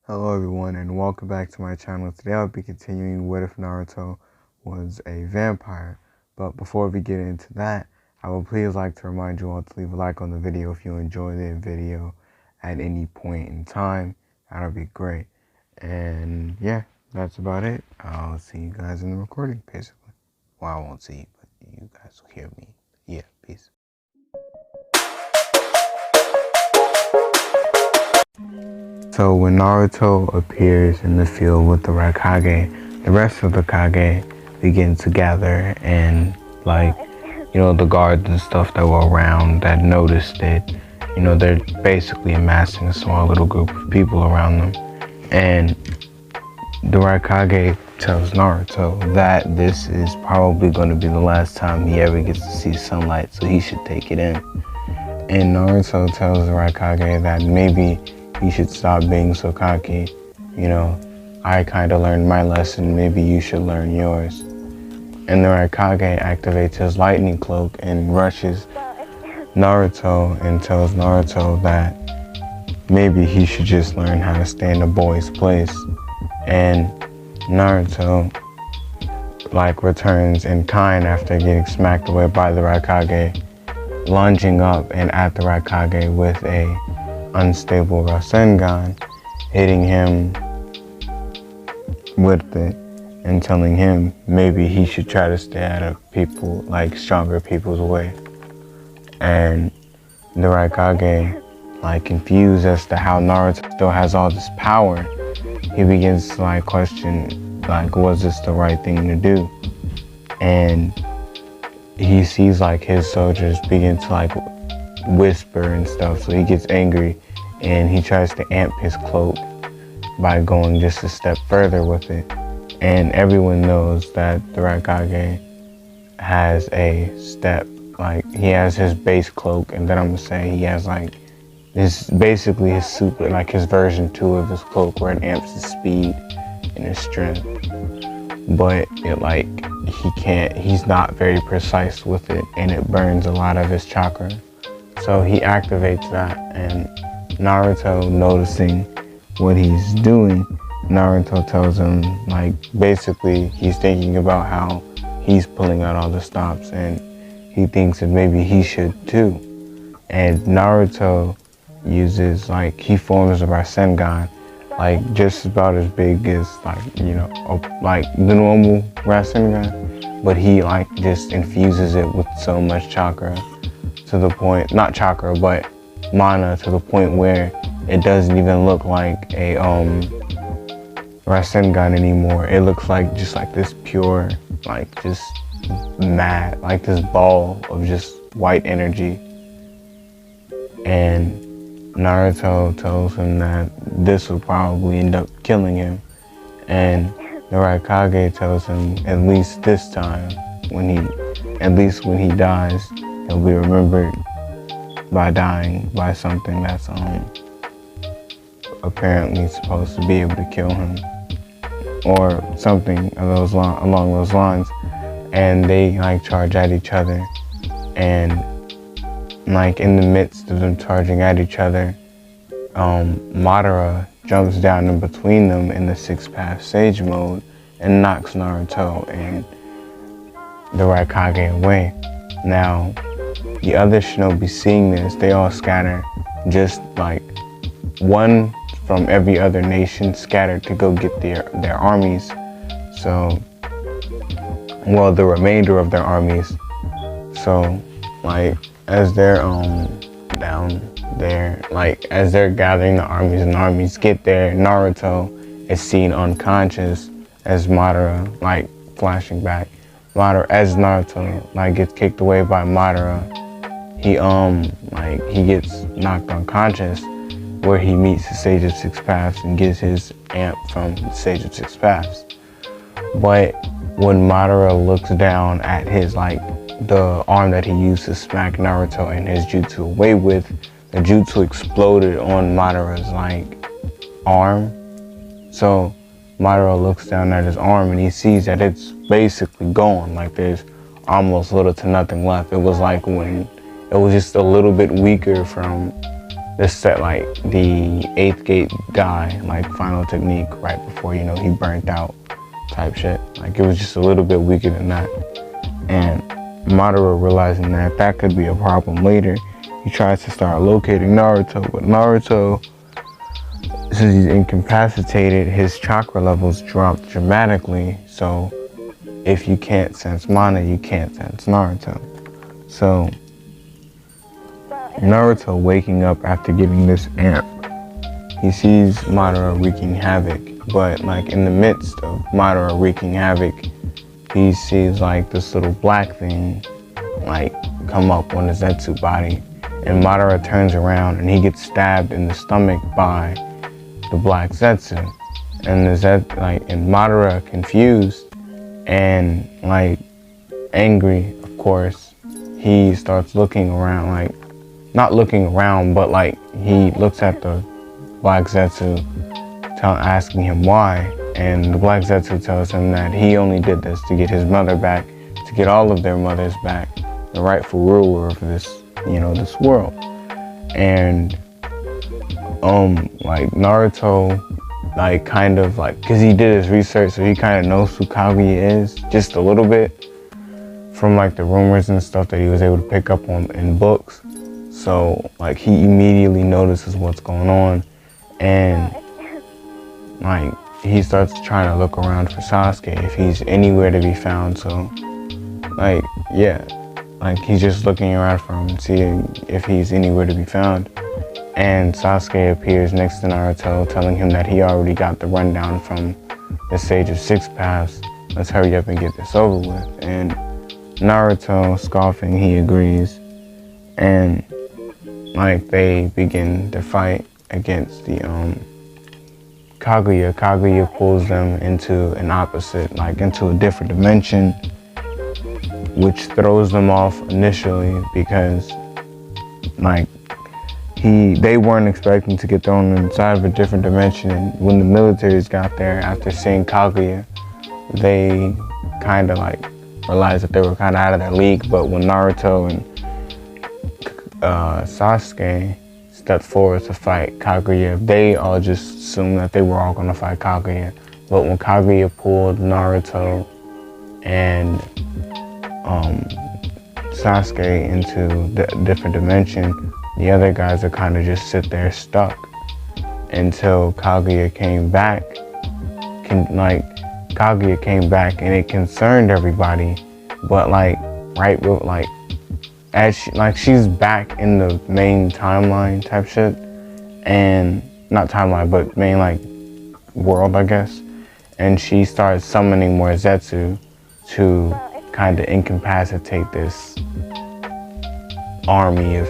Hello everyone and welcome back to my channel. Today I'll be continuing What If Naruto Was a Vampire. But before we get into that, I would please like to remind you all to leave a like on the video if you enjoy the video at any point in time. That'll be great. And yeah, that's about it. I'll see you guys in the recording basically. Well, I won't see you, but you guys will hear me. Yeah, peace. So when Naruto appears in the field with the Raikage, the rest of the Kage begin to gather, and the guards and stuff that were around that noticed it, they're basically amassing a small little group of people around them. And the Raikage tells Naruto that this is probably going to be the last time he ever gets to see sunlight, so he should take it in. And Naruto tells the Raikage that maybe he should stop being so cocky. I kind of learned my lesson, maybe you should learn yours. And the Raikage activates his lightning cloak and rushes Naruto and tells Naruto that maybe he should just learn how to stay in a boy's place. And Naruto returns in kind after getting smacked away by the Raikage, lunging up and at the Raikage with a unstable Rasengan, hitting him with it and telling him maybe he should try to stay out of stronger people's way. And the Raikage, confused as to how Naruto still has all this power, he begins to question, was this the right thing to do? And he sees his soldiers begin to whisper and stuff, so he gets angry and he tries to amp his cloak by going just a step further with it. And everyone knows that the Raikage has a step, he has his base cloak, and then I'm gonna say he has this basically his super, his version 2 of his cloak, where it amps his speed and his strength. But he's not very precise with it, and it burns a lot of his chakra. So he activates that, and Naruto, noticing what he's doing, Naruto tells him, basically he's thinking about how he's pulling out all the stops, and he thinks that maybe he should too. And Naruto uses, he forms a Rasengan, just about as big as, the normal Rasengan, but he, just infuses it with so much chakra, to the point, not chakra, but mana, to the point where it doesn't even look like a Rasengan anymore. It looks just this pure, just mad, this ball of just white energy. And Naruto tells him that this will probably end up killing him. And the Raikage tells him, at least this time, when he dies, he'll be remembered by dying by something that's apparently supposed to be able to kill him, or something along those lines. And they charge at each other, and in the midst of them charging at each other, Madara jumps down in between them in the 6-path Sage mode and knocks Naruto and the Raikage away. Now, the other shinobi seeing this, they all scatter, just one from every other nation scattered to go get their armies. So, the remainder of their armies. So, as they're down there, as they're gathering the armies and the armies get there, Naruto is seen unconscious as Madara, flashing back. As Naruto gets kicked away by Madara, he gets knocked unconscious, where he meets the Sage of 6 Paths and gets his amp from the Sage of 6 Paths. But when Madara looks down at his the arm that he used to smack Naruto and his jutsu away with, the jutsu exploded on Madara's arm. So Madara looks down at his arm and he sees that it's basically gone. There's almost little to nothing left. It was when it was just a little bit weaker from this set like the 8th gate guy, like final technique right before, you know, he burnt out type shit. Like it was just a little bit weaker than that. And Madara, realizing that that could be a problem later, he tries to start locating Naruto, but Naruto, since he's incapacitated, his chakra levels drop dramatically. So if you can't sense mana, you can't sense Naruto. So Naruto waking up after getting this amp, he sees Madara wreaking havoc, but like in the midst of Madara wreaking havoc, he sees like this little black thing like come up on the Zetsu body, and Madara turns around and he gets stabbed in the stomach by the black Zetsu. And and Madara, confused and like angry, of course, he starts looking around, like not looking around, but like he looks at the black Zetsu, asking him why, and the black Zetsu tells him that he only did this to get his mother back, to get all of their mothers back, the rightful ruler of this, you know, this world. And like Naruto, like kind of like, because he did his research, so he kind of knows who Kaguya is just a little bit from like the rumors and stuff that he was able to pick up on in books. So like he immediately notices what's going on, and like he starts trying to look around for Sasuke if he's anywhere to be found. So like yeah, like he's just looking around for him, seeing if he's anywhere to be found. And Sasuke appears next to Naruto, telling him that he already got the rundown from the Sage of Six Paths. Let's hurry up and get this over with. And Naruto, scoffing, he agrees. And like they begin to fight against the Kaguya. Kaguya pulls them into an opposite, like into a different dimension, which throws them off initially because like they weren't expecting to get thrown inside of a different dimension. And when the militaries got there after seeing Kaguya, they kind of like realized that they were kind of out of their league. But when Naruto and Sasuke stepped forward to fight Kaguya, they all just assumed that they were all going to fight Kaguya. But when Kaguya pulled Naruto and Sasuke into the different dimension, the other guys would kind of just sit there stuck until Kaguya came back. Kaguya came back and it concerned everybody, but like right with like as she's back in the main timeline type shit, and not timeline but main like world, I guess, and she starts summoning more Zetsu to kind of incapacitate this army of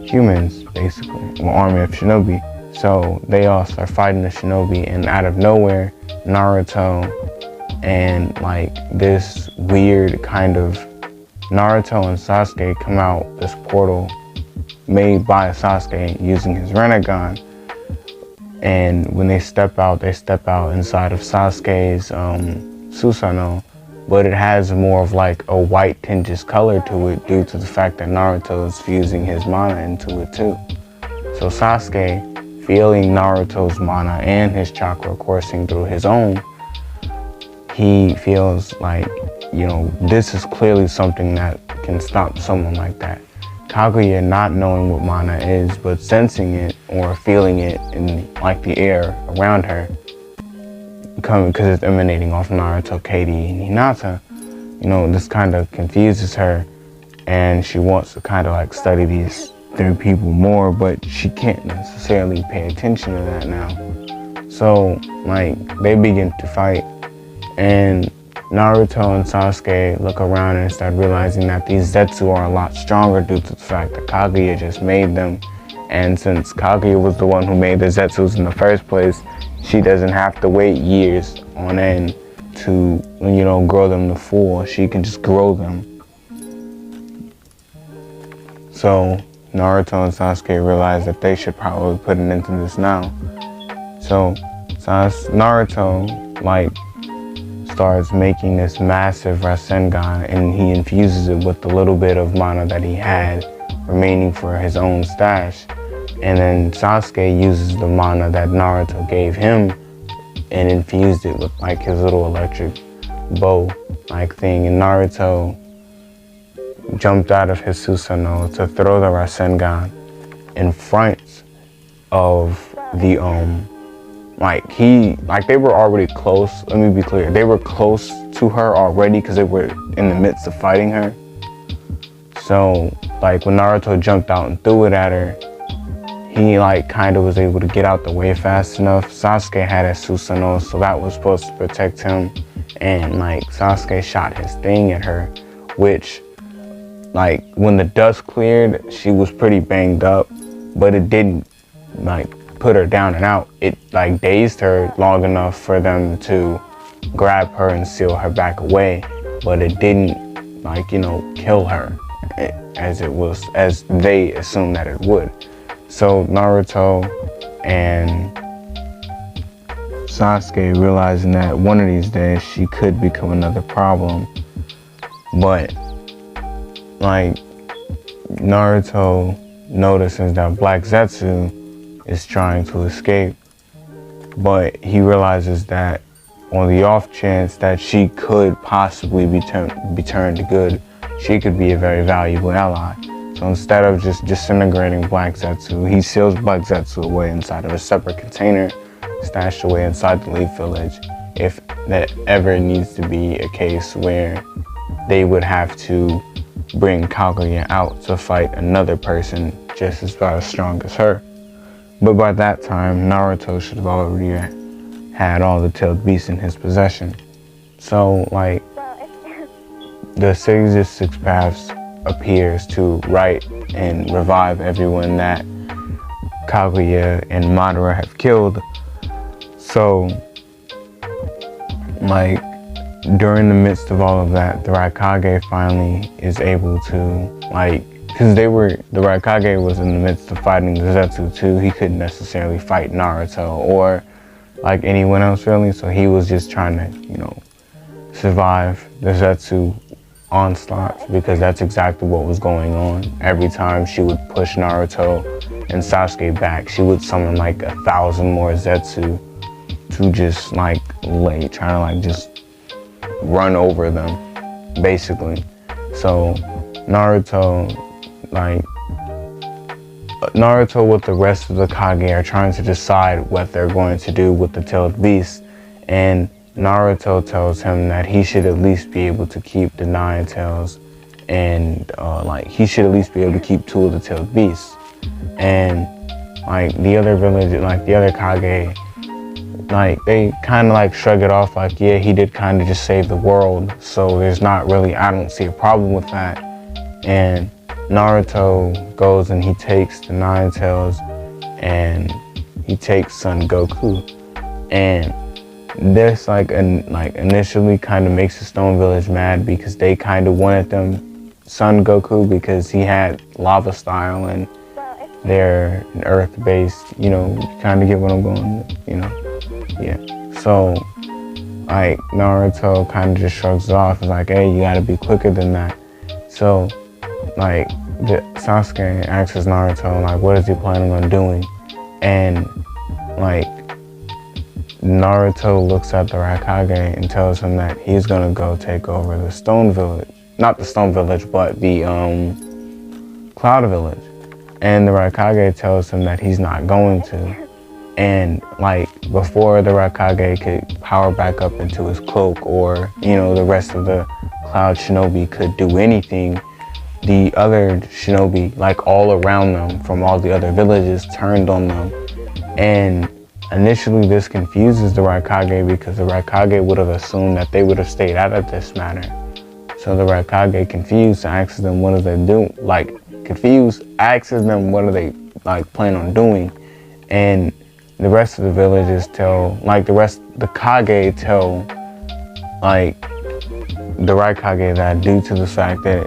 humans, basically, well, army of shinobi. So they all start fighting the shinobi, and out of nowhere, Naruto and like this weird kind of Naruto and Sasuke come out this portal made by Sasuke using his Rinnegan. And when they step out inside of Sasuke's Susanoo, but it has more of like a white tingish color to it due to the fact that Naruto is fusing his mana into it too. So Sasuke, feeling Naruto's mana and his chakra coursing through his own, he feels like, you know, this is clearly something that can stop someone like that. Kaguya, not knowing what mana is, but sensing it or feeling it in like the air around her, because it's emanating off Naruto, Katie, and Hinata, you know, this kind of confuses her, and she wants to kind of like study these three people more, but she can't necessarily pay attention to that now. So like they begin to fight, and Naruto and Sasuke look around and start realizing that these Zetsu are a lot stronger due to the fact that Kaguya just made them. And since Kaguya was the one who made the Zetsus in the first place, she doesn't have to wait years on end to, you know, grow them to full. She can just grow them. So Naruto and Sasuke realize that they should probably put an end to this now. So Naruto like starts making this massive Rasengan, and he infuses it with the little bit of mana that he had remaining for his own stash. And then Sasuke uses the mana that Naruto gave him and infused it with like his little electric bow like thing. And Naruto jumped out of his Susanoo to throw the Rasengan in front of the they were already close. Let me be clear, they were close to her already because they were in the midst of fighting her. So like when Naruto jumped out and threw it at her, he like kind of was able to get out the way fast enough. Sasuke had a Susanoo, so that was supposed to protect him. And like Sasuke shot his thing at her, which like when the dust cleared, she was pretty banged up, but it didn't like put her down and out. It like dazed her long enough for them to grab her and seal her back away, but it didn't like, you know, kill her as they assumed that it would. So Naruto and Sasuke realizing that one of these days she could become another problem, but like Naruto notices that Black Zetsu is trying to escape, but he realizes that on the off chance that she could possibly be turned to good, she could be a very valuable ally. So instead of just disintegrating Black Zetsu, he seals Black Zetsu away inside of a separate container, stashed away inside the Leaf Village, if that ever needs to be a case where they would have to bring Kaguya out to fight another person just about as strong as her. But by that time, Naruto should have already had all the tailed beasts in his possession. So like, the Six Paths appears to right and revive everyone that Kaguya and Madara have killed. So like during the midst of all of that, the Raikage finally is able to like, because the Raikage was in the midst of fighting the Zetsu too. He couldn't necessarily fight Naruto or like anyone else really, so he was just trying to, you know, survive the Zetsu onslaughts, because that's exactly what was going on. Every time she would push Naruto and Sasuke back, she would summon like 1,000 more Zetsu to just like trying to like just run over them, basically. So Naruto with the rest of the Kage are trying to decide what they're going to do with the tailed beast, and Naruto tells him that he should at least be able to keep the 9 tails, and like he should at least be able to keep 2 of the tailed beasts. And like the other village, like the other Kage, like they kind of like shrug it off like, yeah, he did kind of just save the world, so there's not really, I don't see a problem with that. And Naruto goes and he takes the 9 tails and he takes Son Goku, and this initially kind of makes the Stone Village mad, because they kind of wanted them Son Goku because he had lava style and they're an earth based, you know, you kind of get what I'm going, you know, yeah. So like Naruto kind of just shrugs it off, and like, hey, you gotta be quicker than that. So like Sasuke asks Naruto like, what is he planning on doing? And like Naruto looks at the Raikage and tells him that he's gonna go take over the Stone Village. Not the Stone Village, but the Cloud Village. And the Raikage tells him that he's not going to. And like before the Raikage could power back up into his cloak, or you know, the rest of the Cloud Shinobi could do anything, the other Shinobi, like all around them from all the other villages, turned on them. And initially this confuses the Raikage, because the Raikage would have assumed that they would have stayed out of this matter. So the Raikage, confused, asks them what do they do, asks them what do they like plan on doing. And the rest of the villages tell, like the Kage tell like the Raikage that due to the fact that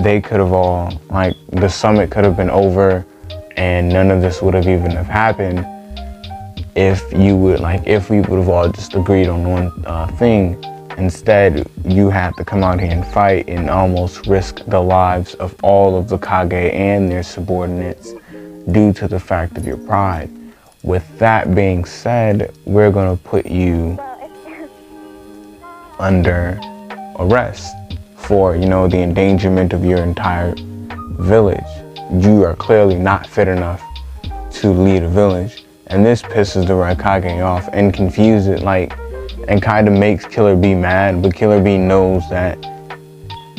they could have all, like the summit could have been over and none of this would have even have happened if we would have all just agreed on one thing. Instead, you have to come out here and fight and almost risk the lives of all of the Kage and their subordinates due to the fact of your pride. With that being said, we're gonna put you under arrest for, the endangerment of your entire village. You are clearly not fit enough to lead a village. And this pisses the Raikage off and confuses it, and kind of makes Killer Bee mad, but Killer Bee knows that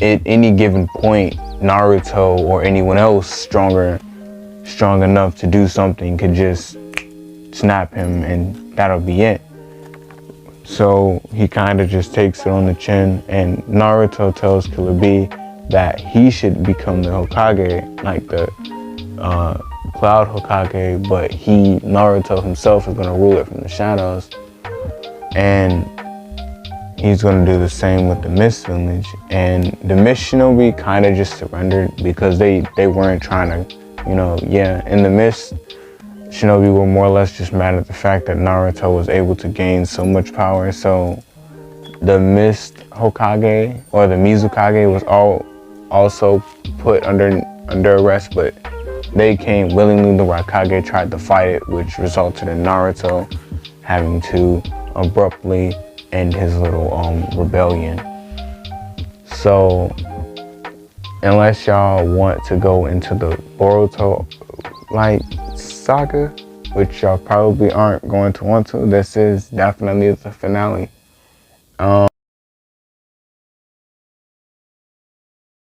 at any given point, Naruto or anyone else strong enough to do something could just snap him and that'll be it. So he kind of just takes it on the chin, and Naruto tells Killer Bee that he should become the Hokage, like the Cloud Hokage, but Naruto himself is going to rule it from the shadows. And he's going to do the same with the Mist Village. And the Mist Shinobi kind of just surrendered because they weren't trying to, in the Mist Shinobi were more or less just mad at the fact that Naruto was able to gain so much power. So the Mist Hokage or the Mizukage was also put under arrest, but they came willingly. The Raikage tried to fight it, which resulted in Naruto having to abruptly end his little rebellion. So unless y'all want to go into the Boruto saga, which y'all probably aren't going to want to, this is definitely the finale.